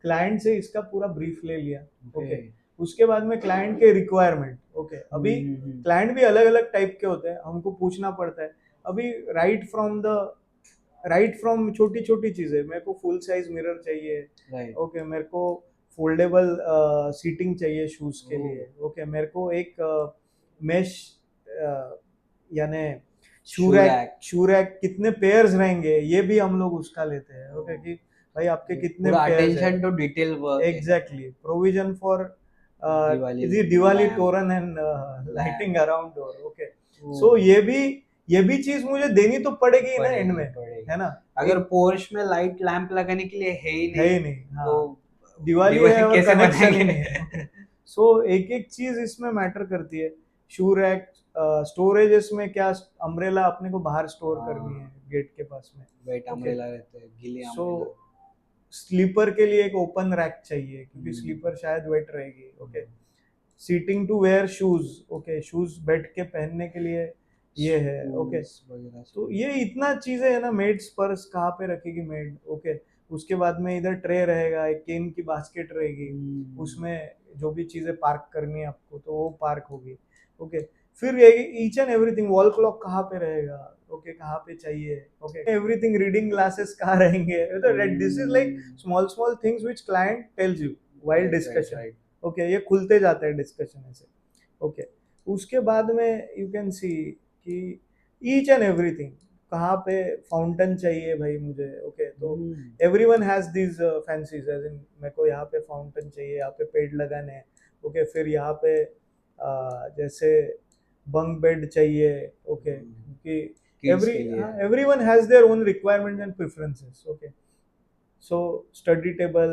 क्लाइंट से इसका पूरा ब्रीफ ले लिया, ओके, उसके बाद में क्लाइंट के रिक्वायरमेंट, ओके, अभी क्लाइंट भी अलग अलग टाइप के होते हैं, हमको पूछना पड़ता है, अभी राइट फ्रॉम छोटी छोटी चीजें, मेरे को फुल साइज मिरर चाहिए, ओके, मेरे को फोल्डेबल सीटिंग चाहिए शूज के लिए, ओके, मेरे को एक मेश यानी शू रैक कितने पेयर्स रहेंगे ये भी हम लोग उसका लेते हैं, ओके, कि भाई आपके कितने attention to detail work, exactly, provision for Diwali toran and lighting around door, okay. So ये भी चीज मुझे देनी तो पड़ेगी ना एंड में, है ना, अगर पोर्च में लाइट लैंप लगाने के लिए है ही नहीं हाँ, तो दिवाली है और कनेक्शन ही नहीं है। सो एक एक चीज इसमें मैटर करती है, शू रैक, स्टोरेजेस में क्या, अम्ब्रेला अपने को बाहर स्टोर करनी है गेट के पास में, वेट अम्ब्रेला रहते हैं, गीले अम्ब्रेला। सो स्लीपर के लिए एक ओपन रैक चाहिए क्योंकि स्लीपर शायद वेट रहेगी, okay, seating to wear shoes, okay, shoes बैठ के पहनने के लिए ये है, ओके, तो ये इतना चीजें है ना, मेड्स पर्स कहाँ पे रखेगी मेड, ओके, उसके बाद में इधर ट्रे रहेगा, एक केन की बास्केट रहेगी, उसमें जो भी चीजें पार्क करनी है आपको तो वो पार्क होगी, ओके, फिर each and everything, wall clock कहाँ पे रहेगा, ओके, कहाँ पे चाहिए, ओके, एवरीथिंग, रीडिंग ग्लासेस कहाँ रहेंगे, this is like small small things which client tells you while discussion, okay, ये खुलते जाते हैं डिस्कशन ऐसे, ओके, उसके बाद में यू कैन सी कि ईच एंड एवरीथिंग, कहाँ पे फाउंटेन चाहिए भाई मुझे, ओके, तो everyone has these fancies, as in मेरे को यहाँ पे फाउंटेन चाहिए, यहाँ पे पेड़ लगाने हैं, ओके, फिर यहाँ पे जैसे बंक बेड चाहिए, ओके, क्योंकि everyone has their own requirements and preferences, okay, so study table,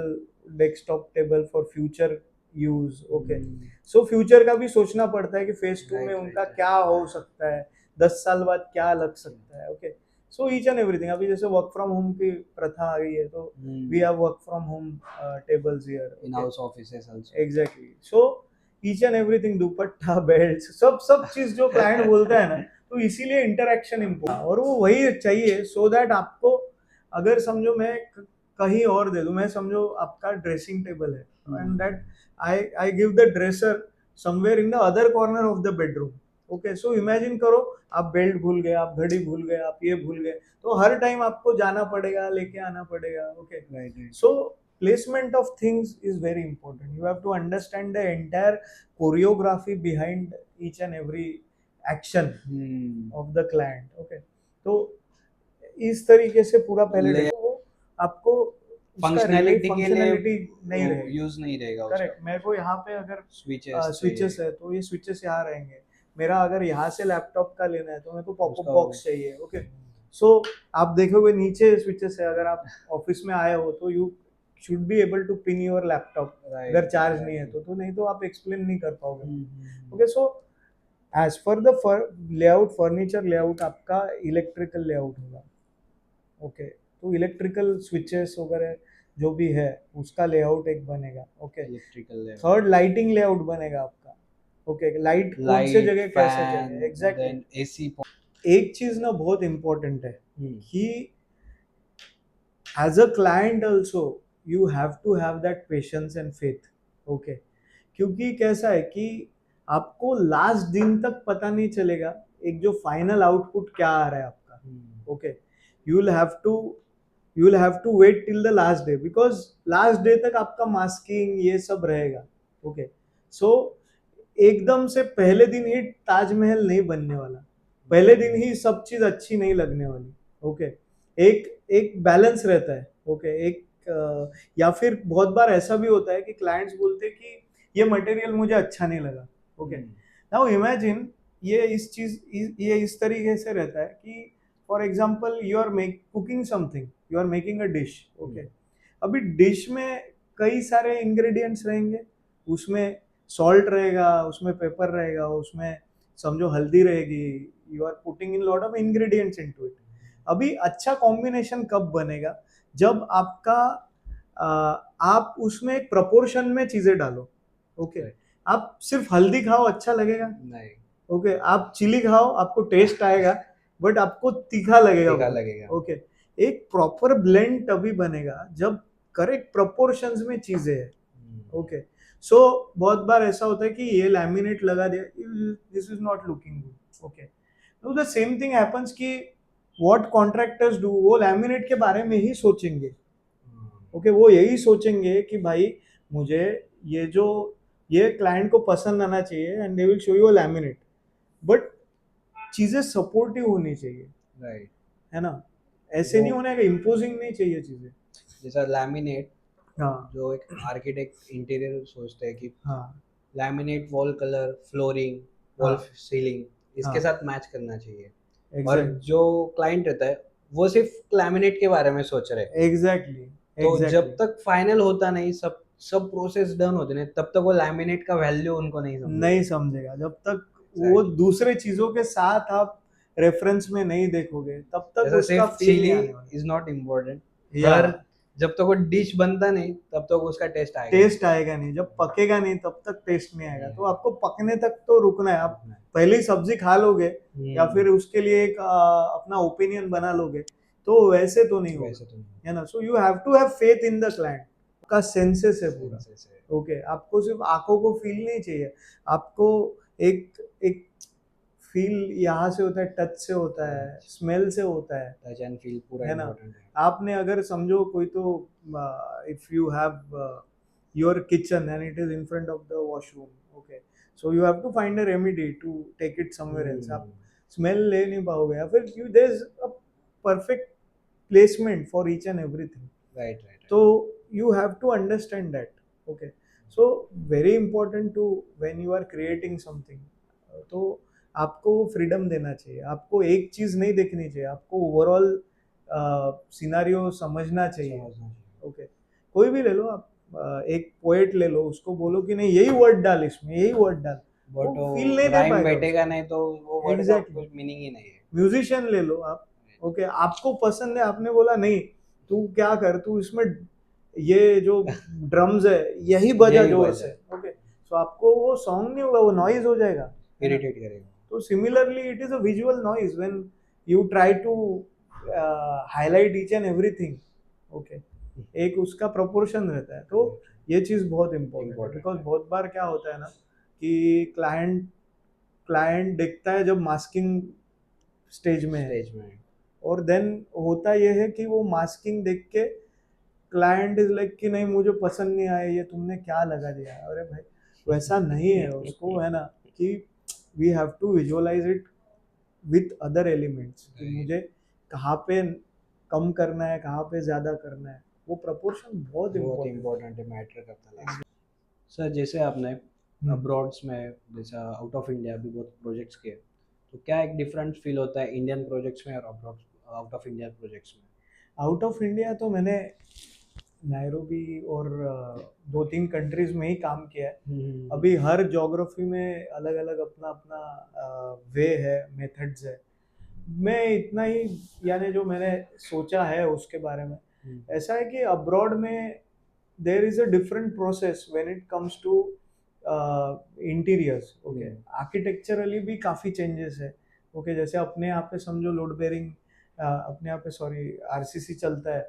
desktop table for future use, okay, so future का भी सोचना पड़ता है कि फेज 2 में उनका क्या हो सकता है, 10 साल बाद क्या लग सकता है, okay, so each and everything, अभी जैसे वर्क फ्रॉम होम की प्रथा आ गई है तो we have work from home tables here, in house offices also, exactly, so each and everything, dupatta, belt, सब सब चीज जो क्लाइंट बोलता है ना, तो इसीलिए इंटरेक्शन इम्पोर्टेंट, और वो वही चाहिए सो दैट आपको, अगर समझो मैं कहीं और दे दूं, मैं समझो आपका ड्रेसिंग टेबल है and that I give the dresser somewhere in the other corner of the bedroom, okay, so imagine करो आप बेल्ट भूल गए, आप घड़ी भूल गए, आप ये भूल गए, तो हर टाइम आपको जाना पड़ेगा, लेके आना पड़ेगा, okay, so placement of things is very important. You have to understand the entire choreography behind each and every action of the client, okay, तो इस तरीके से पूरा पहले देखो, आपको फंक्शनैलिटी के लिए नहीं रहेगी, यूज नहीं रहेगा, करेक्ट। मेरे को यहाँ पे अगर स्विचेस है तो ये स्विचेस यहाँ रहेंगे, मेरा अगर यहाँ से लैपटॉप का लेना है तो मेरे को पॉपअप बॉक्स चाहिए, ओके, सो आप देखोगे नीचे स्विचेस है, अगर आप ऑफिस में आए हो तो you should be able to pin your laptop, अगर चार्ज नहीं है तो नहीं तो आप एक्सप्लेन नहीं कर पाओगे, okay, so as per the layout, furniture layout आपका इलेक्ट्रिकल लेआउट होगा, ओके, तो इलेक्ट्रिकल स्विचेस वगैरह जो भी है उसका लेआउट एक बनेगा, okay, electrical third lighting layout बनेगा आपका, ओके, लाइट कौन से जगह कैसे चाहिए, एग्जैक्टली, एसी। एक चीज ना बहुत इंपॉर्टेंट है कि as a client also you have to have that patience and faith, okay, क्योंकि कैसा है कि आपको लास्ट दिन तक पता नहीं चलेगा एक जो फाइनल आउटपुट क्या आ रहा है आपका, okay, you will have to wait till the last day, because last day तक आपका मास्किंग ये सब रहेगा, ओके, सो एकदम से पहले दिन ही ताजमहल नहीं बनने वाला, पहले दिन ही सब चीज अच्छी नहीं लगने वाली, ओके, एक एक बैलेंस रहता है, ओके, एक या फिर बहुत बार ऐसा भी होता है कि क्लाइंट्स बोलते हैं कि ये मटेरियल मुझे अच्छा नहीं लगा, ओके, नाउ इमेजिन ये इस तरीके से रहता है कि for example you are cooking something, you are making a dish, okay, अभी डिश में कई सारे इंग्रेडिएंट्स रहेंगे, उसमें सॉल्ट रहेगा, उसमें पेपर रहेगा, उसमें समझो हल्दी रहेगी, you are putting in lot of ingredients into it. अभी अच्छा कॉम्बिनेशन कब बनेगा, जब आपका आप उसमें एक प्रपोर्शन में चीजें डालो, ओके, आप सिर्फ हल्दी खाओ अच्छा लगेगा नहीं, ओके, आप चिली खाओ आपको टेस्ट आएगा बट आपको तीखा लगेगा, ओके, एक प्रॉपर ब्लेंड तभी बनेगा जब करेक्ट प्रोपोर्शंस में चीजें है, ओके, सो बहुत बार ऐसा होता है कि ये लैमिनेट लगा दिया, this is not looking good, okay, तो द सेम थिंग हैपेंस कि व्हाट कॉन्ट्रैक्टर्स डू, वो लैमिनेट के बारे में ही सोचेंगे, ओके, वो यही सोचेंगे कि भाई मुझे ये क्लाइंट को पसंद आना चाहिए and they will show you a laminate, but चीजें सपोर्टिव होनी चाहिए, राइट, है ना, ऐसे नहीं होने का, इम्पोजिंग नहीं चाहिए चीजें, जैसा लैमिनेट, हाँ, जो एक आर्किटेक्ट इंटीरियर सोचते हैं कि हाँ, laminate wall colour, flooring, wall ceiling इसके साथ मैच करना चाहिए, और जो क्लाइंट रहता है वो सिर्फ लैमिनेट के बारे में सोच रहे हैं, एग्जैक्टली, तो जब तक फाइनल होता नहीं, सब प्रोसेस डन होते नहीं, तब तक वो लैमिनेट का वैल्यू उनको नहीं समझेगा, जब तक वो दूसरे चीजों के साथ आप रेफरेंस में नहीं देखोगे तब तक उसका फील इज नॉट इम्पोर्टेंट, यार जब तक वो डिश बनता नहीं तब तक उसका टेस्ट आएगा नहीं, जब पकेगा नहीं तब तक टेस्ट नहीं आएगा, तो आपको पकने तक तो रुकना है, आप पहले ही सब्जी खा लोगे या फिर उसके लिए एक अपना ओपिनियन बना लोगे, तो वैसे तो नहीं होगा, है ना, so you have to have faith in the client, का सेंसेस है पूरा, ओके, आपको सिर्फ आंखों को फील नहीं चाहिए, आपको एक एक फील यहाँ से होता है, टच से होता है, स्मेल से होता है, टच एंड फील पूरा है ना, आपने अगर समझो कोई तो if you have your kitchen and it is in front of the washroom, okay, so you have to find a remedy to take it somewhere else, आप स्मेल ले नहीं पाओगे, या फिर you there is a perfect placement for each and everything, right, तो you have to understand that, okay, so very important to when you are creating something, तो आपको freedom देना चाहिए, आपको एक चीज नहीं देखनी चाहिए, आपको ओवरऑल सिनारियो समझना चाहिए, ओके, कोई भी ले लो आप, एक पोएट ले लो, उसको बोलो कि नहीं यही वर्ड डाल, इसमें यही वर्ड डाल, वो फील नहीं दे पाएगा, बैठेगा नहीं तो वो वर्ड का कुछ मीनिंग ही नहीं है। म्यूजिशियन ले लो आप, ओके, आपको पसंद है, आपने बोला नहीं तू क्या कर, तू इसमें ये जो ड्रम्स है यही बजा जोर से, ओके, तो आपको वो सॉन्ग नहीं होगा, वो नॉइज हो जाएगा, इरिटेट करेगा। तो similarly it is a visual noise when you try to highlight each and everything, okay, एक उसका प्रोपोर्शन रहता है। तो ये चीज़ बहुत इम्पोर्टेंट है, बिकॉज बहुत बार क्या होता है ना कि क्लाइंट देखता है जब मास्किंग स्टेज में है, और देन होता ये है कि वो मास्किंग देख के क्लाइंट इज लाइक कि नहीं मुझे पसंद नहीं आया, ये तुमने क्या लगा दिया। अरे भाई वैसा नहीं है, उसको है ना कि we have to visualize it with other elements, कि मुझे कहाँ पे कम करना है, कहाँ पे ज़्यादा करना है, वो प्रपोर्शन बहुत इम्पोर्टेंट है, मैटर करता है। सर जैसे आपने अब्रॉड्स में, जैसा आउट ऑफ इंडिया भी बहुत प्रोजेक्ट्स किए, तो क्या एक डिफरेंट फील होता है इंडियन प्रोजेक्ट्स में और abroad out of India projects में? आउट ऑफ इंडिया तो मैंने नायरोबी और 2-3 कंट्रीज में ही काम किया है। अभी हर ज्योग्राफी में अलग अलग अपना अपना वे है, मेथड्स है। मैं इतना ही यानी जो मैंने सोचा है उसके बारे में, ऐसा है कि अब्रॉड में there is a different process when it comes to interiors, okay. Architecturally भी काफ़ी चेंजेस है, ओके। जैसे अपने यहाँ पे समझो लोड बेरिंग, अपने यहाँ पे सॉरी आरसीसी चलता है,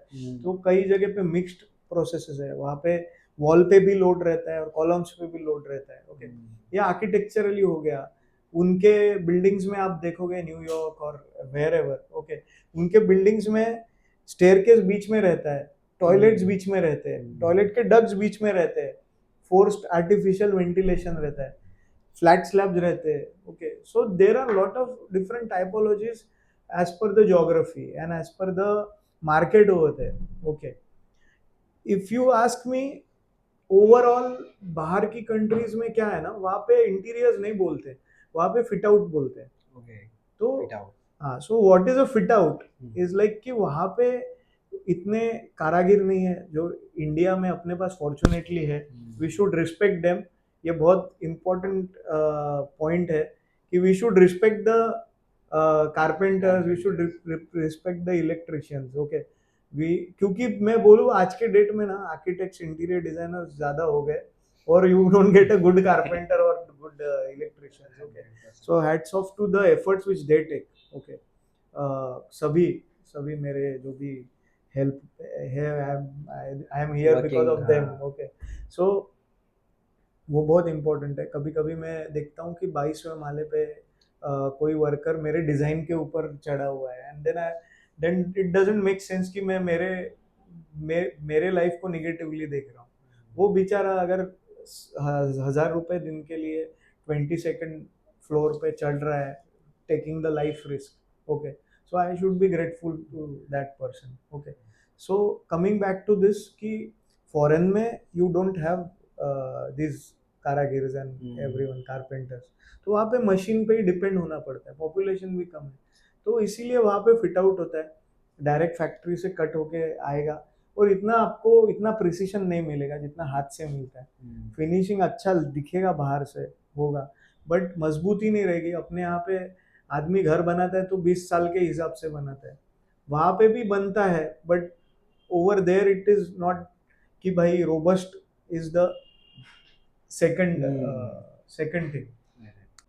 तो कई जगह पे मिक्स्ड प्रोसेसेस है, वहाँ पे वॉल पे भी लोड रहता है और कॉलम्स पे भी लोड रहता है, ओके। ये आर्किटेक्चरली हो गया। उनके बिल्डिंग्स में आप देखोगे न्यूयॉर्क और वेयर एवर, ओके, उनके बिल्डिंग्स में स्टेयरकेस बीच में रहता है, टॉयलेट्स बीच में रहते हैं, टॉयलेट के डक्ट्स बीच में रहते हैं, फोर्स्ड आर्टिफिशियल वेंटिलेशन रहता है, फ्लैट स्लैब्स रहते हैं, okay. So there are lot of different typologies as per the geography and as per the market over there, okay. If you ask me overall बाहर की countries में क्या है ना, वहाँ पे इंटीरियर्स नहीं बोलते, वहाँ पे फिट आउट बोलते हैं, okay. तो हाँ, so what is a fit out is like कि वहाँ पे इतने कारागिर नहीं है जो इंडिया में अपने पास फॉर्चुनेटली है। वी शुड रिस्पेक्ट देम, ये बहुत इम्पोर्टेंट पॉइंट है कि we should respect the carpenters, we should respect the electricians, okay. क्योंकि मैं बोलूँ आज के डेट में ना आर्किटेक्ट्स, इंटीरियर डिजाइनर्स ज़्यादा हो गए और you don't get a good carpenter और good electricians, okay. So hats off to the efforts which they take, okay. सभी मेरे जो भी हेल्प है, I am here because of them, okay. So वो बहुत इम्पोर्टेंट है। कभी कभी मैं देखता हूँ कि 22वें माले पे कोई वर्कर मेरे डिज़ाइन के ऊपर चढ़ा हुआ है, and then it doesn't make sense कि मैं मेरे लाइफ को निगेटिवली देख रहा हूँ। वो बेचारा अगर 1000 रुपये दिन के लिए 22nd फ्लोर पे चढ़ रहा है, taking the life risk, okay, so I should be grateful to that person, okay. So coming back to this कि foreign में you don't have these कारागिर्स and everyone carpenters, तो वहाँ पे मशीन पे ही डिपेंड होना पड़ता है, पॉपुलेशन भी कम है, तो इसीलिए वहाँ पे फिट आउट होता है, डायरेक्ट फैक्ट्री से कट होके आएगा और इतना आपको इतना प्रिसीशन नहीं मिलेगा जितना हाथ से मिलता है। फिनिशिंग अच्छा दिखेगा बाहर से होगा, बट मजबूती नहीं रहेगी। अपने यहाँ पे आदमी घर बनाता है तो 20 साल के हिसाब से बनाता है, वहाँ पे भी बनता है, but over there it is not कि भाई robust is the second thing.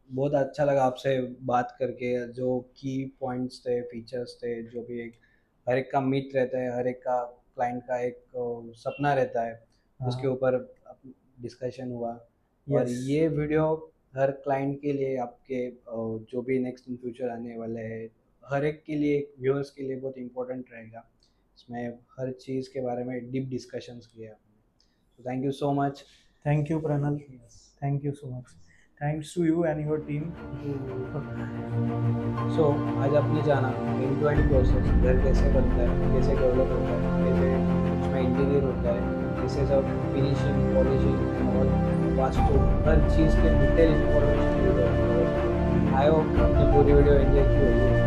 बहुत अच्छा लगा आपसे बात करके, जो की पॉइंट्स थे, फीचर्स थे, जो भी एक हर एक का मित रहता है, हर एक का क्लाइंट का एक सपना रहता है, उसके ऊपर डिस्कशन हुआ। और ये वीडियो हर क्लाइंट के लिए, आपके जो भी नेक्स्ट इन फ्यूचर आने वाले हैं, हर एक के लिए, व्यूअर्स के लिए बहुत इम्पोर्टेंट रहेगा। इसमें हर चीज़ के बारे में डीप डिस्कशंस किए आपने। तो thank you so much. Thank you Pranal, thank you so much, thanks to you and your team. So आज आपने जाना एंड टू एंड प्रोसेस, घर कैसे बनता है, कैसे डेवलप होता है, कैसे उसमें इंटीरियर होता है, कैसे सब फिनिशिंग, पॉलिशिंग और वास्तु, हर चीज़ के डिटेल इन्फॉर्मेशन। आई होप आपने पूरी वीडियो एंजॉय की होगी।